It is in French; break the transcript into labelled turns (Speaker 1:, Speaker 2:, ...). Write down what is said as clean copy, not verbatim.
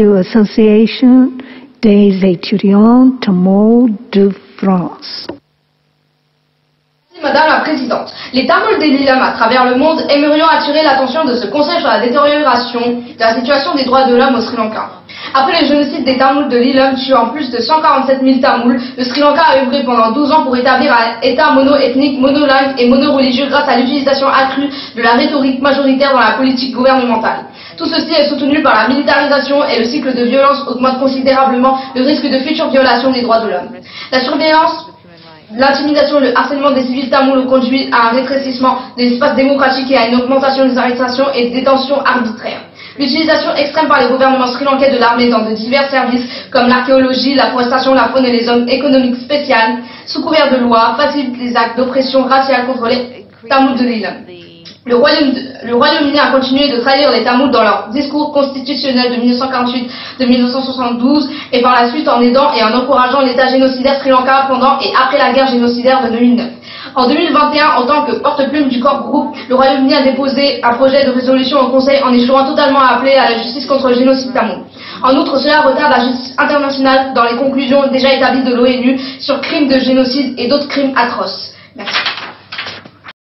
Speaker 1: Association des étudiants tamouls de France.
Speaker 2: Madame la Présidente, les Tamouls des Lilam à travers le monde aimerions attirer l'attention de ce Conseil sur la détérioration de la situation des droits de l'homme au Sri Lanka. Après le génocide des Tamouls de Lilam tuant plus de 147 000 Tamouls, le Sri Lanka a œuvré pendant 12 ans pour établir un État mono-ethnique, monolingue et mono-religieux grâce à l'utilisation accrue de la rhétorique majoritaire dans la politique gouvernementale. Tout ceci est soutenu par la militarisation et le cycle de violence augmente considérablement le risque de futures violations des droits de l'homme. La surveillance, l'intimidation et le harcèlement des civils tamouls ont conduit à un rétrécissement des espaces démocratiques et à une augmentation des arrestations et des détentions arbitraires. L'utilisation extrême par les gouvernements sri-lankais de l'armée dans de divers services comme l'archéologie, la forestation, la faune et les zones économiques spéciales, sous couvert de loi, facilitent les actes d'oppression raciale contre les Tamouls de l'île. Le Royaume-Uni a continué de trahir les Tamouls dans leur discours constitutionnel de 1948 de 1972 et par la suite en aidant et en encourageant l'état génocidaire Sri Lanka pendant et après la guerre génocidaire de 2009. En 2021, en tant que porte-plume du corps groupe, le Royaume-Uni a déposé un projet de résolution au Conseil en échouant totalement à appeler à la justice contre le génocide tamoul. En outre, cela retarde la justice internationale dans les conclusions déjà établies de l'ONU sur crimes de génocide et d'autres crimes atroces. Merci.